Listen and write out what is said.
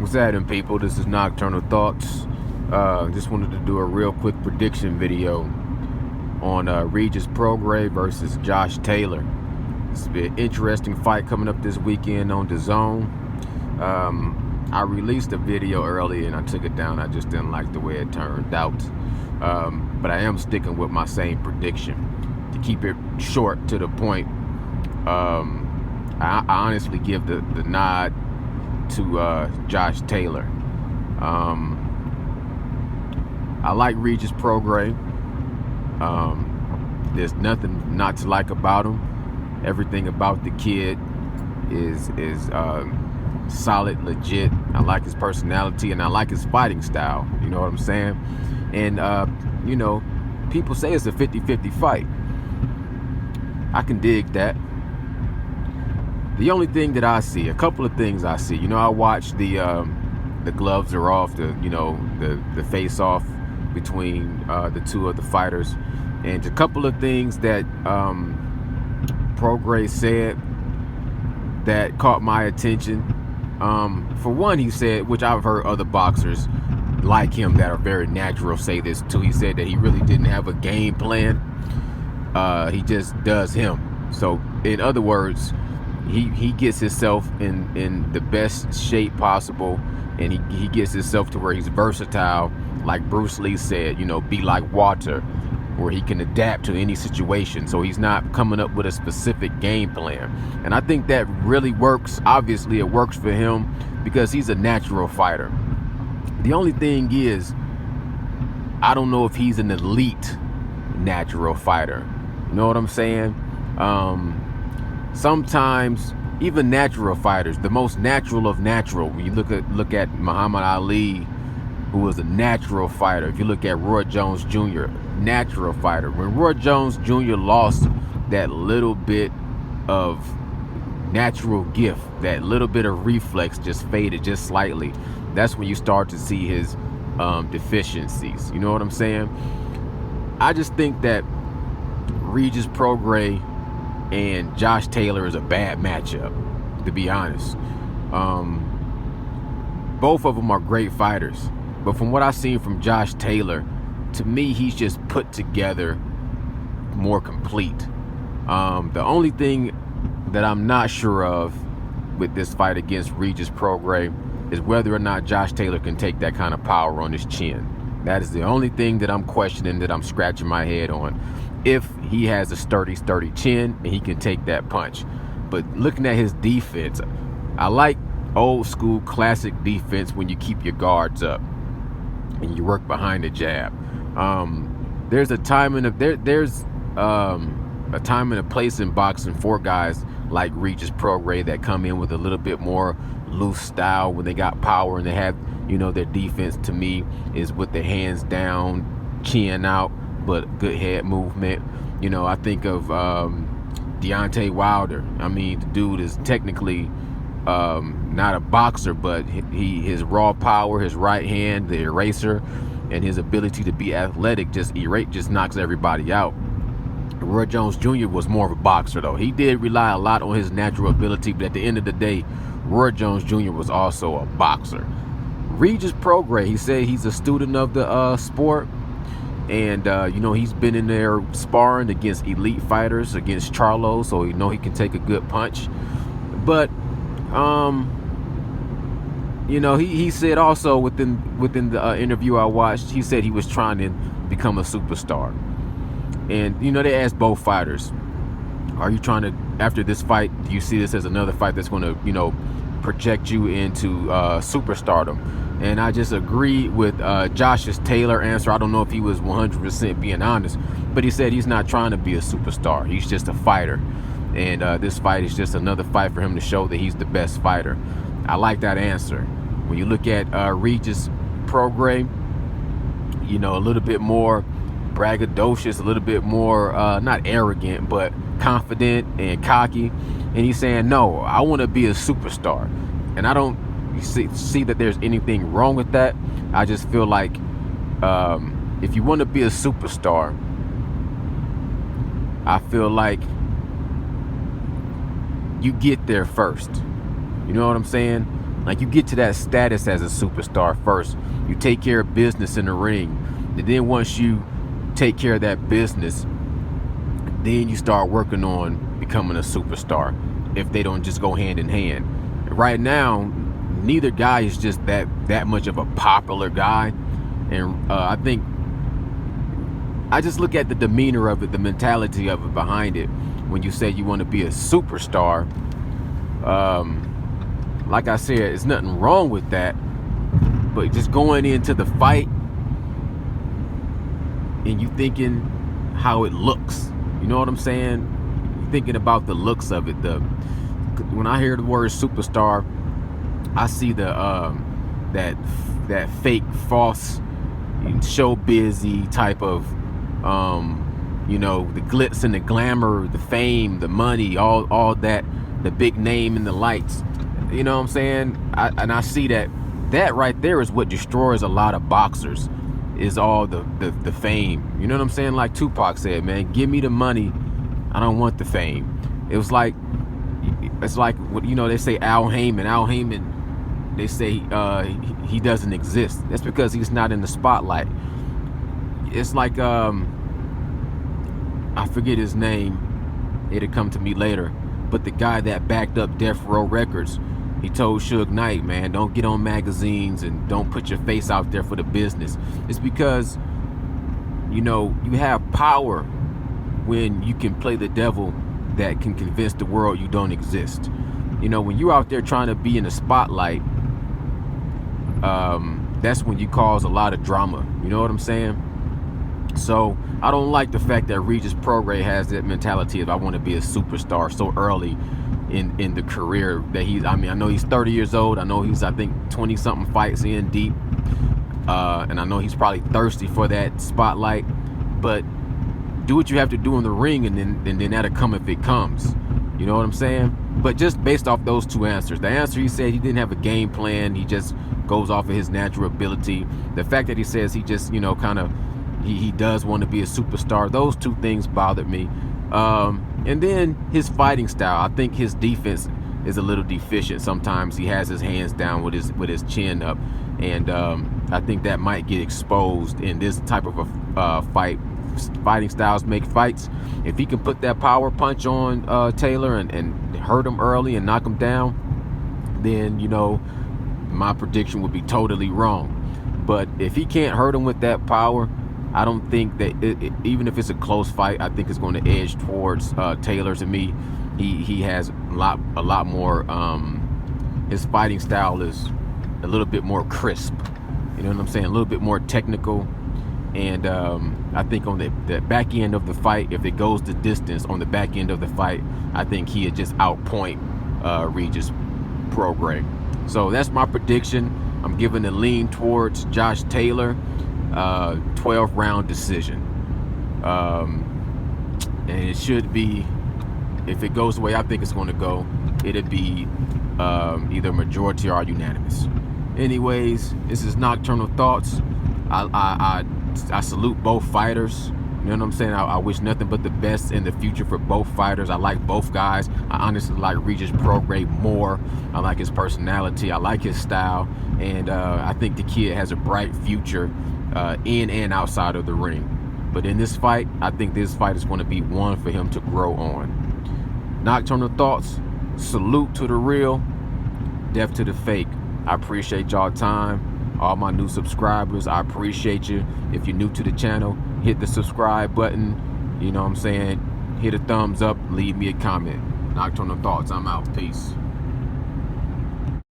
What's happening, people? This is Nocturnal Thoughts. Just wanted to do a real quick prediction video on Regis Prograis versus Josh Taylor. This will be an interesting fight coming up this weekend on DAZN. I released a video earlier and I took it down. I just didn't like the way it turned out. But I am sticking with my same prediction. To keep it short to the point, I honestly give the nod to Josh Taylor. I like Regis Prograis. There's nothing not to like about him. Everything about the kid is solid, legit. I like his personality and I like his fighting style. You know what I'm saying? And people say it's a 50-50 fight. I can dig that. The only thing that I see, a couple of things I see. I watched the gloves are off, the face off between the two of the fighters, and a couple of things that Prograis said that caught my attention. For one, he said, which I've heard other boxers like him that are very natural say this too. He said that he really didn't have a game plan. He just does him. So in other words, he gets himself in the best shape possible, and he gets himself to where he's versatile, like Bruce Lee said, be like water, where he can adapt to any situation. So he's not coming up with a specific game plan. And I think that really works. Obviously it works for him because he's a natural fighter. The only thing is, I don't know if he's an elite natural fighter. You know what I'm saying? Sometimes even natural fighters, the most natural of natural, when you look at Muhammad Ali, who was a natural fighter. If you look at Roy Jones Jr., natural fighter. When Roy Jones Jr. lost that little bit of natural gift, that little bit of reflex just faded just slightly, that's when you start to see his deficiencies. You know what I'm saying? I just think that Regis Prograis and Josh Taylor is a bad matchup, to be honest. Both of them are great fighters, but from what I've seen from Josh Taylor, to me, he's just put together more complete. The only thing that I'm not sure of with this fight against Regis Prograis is whether or not Josh Taylor can take that kind of power on his chin. That is the only thing that I'm questioning, that I'm scratching my head on. If he has a sturdy chin and he can take that punch. But looking at his defense, I like old school classic defense when you keep your guards up and you work behind the jab. There's a time and a time and a place in boxing for guys like Regis Prograis that come in with a little bit more loose style when they got power and they have, their defense to me is with the hands down, chin out, but good head movement. I think of Deontay Wilder. I mean, the dude is technically not a boxer, but his raw power, his right hand, the eraser, and his ability to be athletic just knocks everybody out. Roy Jones Jr. was more of a boxer, though. He did rely a lot on his natural ability, but at the end of the day, Roy Jones Jr. was also a boxer. Regis Prograis, he said he's a student of the sport, and he's been in there sparring against elite fighters, against Charlo, so he can take a good punch. But he said also within the interview I watched, he said he was trying to become a superstar. And they asked both fighters, are you trying to, after this fight, do you see this as another fight that's going to project you into superstardom? And I just agree with Josh's Taylor answer. I don't know if he was 100% being honest, but he said he's not trying to be a superstar. He's just a fighter. And this fight is just another fight for him to show that he's the best fighter. I like that answer. When you look at Regis Prograis, a little bit more braggadocious, a little bit more, not arrogant, but confident and cocky. And he's saying, no, I want to be a superstar. And I don't see that there's anything wrong with that. I just feel like if you want to be a superstar, I feel like you get there first. You know what I'm saying? Like, you get to that status as a superstar first. You take care of business in the ring. And then once you take care of that business, then you start working on becoming a superstar, if they don't just go hand in hand. Right now, neither guy is just that much of a popular guy. And I think I just look at the demeanor of it, the mentality of it behind it. When you say you want to be a superstar, like I said, there's nothing wrong with that. But just going into the fight and you thinking how it looks, you know what I'm saying? You're thinking about the looks of it. When I hear the word superstar, I see that fake, false, show busy type of, the glitz and the glamour, the fame, the money, all that, the big name and the lights. You know what I'm saying? I see that right there is what destroys a lot of boxers, is all the fame. You know what I'm saying? Like Tupac said, man, give me the money, I don't want the fame. It's like they say Al Heyman, they say he doesn't exist. That's because he's not in the spotlight. It's like I forget his name, it'll come to me later, but the guy that backed up Death Row Records, he told Suge Knight, man, don't get on magazines and don't put your face out there for the business. It's because, you have power when you can play the devil that can convince the world you don't exist. When you're out there trying to be in the spotlight, that's when you cause a lot of drama. You know what I'm saying? So I don't like the fact that Regis Prograis has that mentality of I want to be a superstar so early in the career that I know he's 30 years old. I know he's, I think, 20 something fights in deep. And I know he's probably thirsty for that spotlight, but do what you have to do in the ring, and then that'll come if it comes. You know what I'm saying? But just based off those two answers, the answer he said he didn't have a game plan, he just goes off of his natural ability. The fact that he says he just, he does want to be a superstar, those two things bothered me. And then his fighting style, I think his defense is a little deficient. Sometimes he has his hands down with his chin up, and I think that might get exposed in this type of a fight. Fighting styles make fights. If he can put that power punch on Taylor and hurt him early and knock him down, then my prediction would be totally wrong. But if he can't hurt him with that power, I don't think that even if it's a close fight, I think it's going to edge towards Taylor. To me, he has a lot more. His fighting style is a little bit more crisp. You know what I'm saying? A little bit more technical. And I think on the back end of the fight, if it goes the distance on the back end of the fight, I think he'd just outpoint Regis Prograis. So that's my prediction. I'm giving a lean towards Josh Taylor. 12-round decision. And it should be, if it goes the way I think it's going to go, it'll be either majority or unanimous. Anyways, this is Nocturnal Thoughts. I salute both fighters. You know what I'm saying? I wish nothing but the best in the future for both fighters. I like both guys. I honestly like Regis Prograis more. I like his personality. I like his style. And I think the kid has a bright future in and outside of the ring. But in this fight, I think this fight is going to be one for him to grow on. Nocturnal Thoughts. Salute to the real. Death to the fake. I appreciate y'all time. All my new subscribers, I appreciate you. If you're new to the channel, hit the subscribe button. You know what I'm saying? Hit a thumbs up, leave me a comment. Nocturnal Thoughts, I'm out. Peace.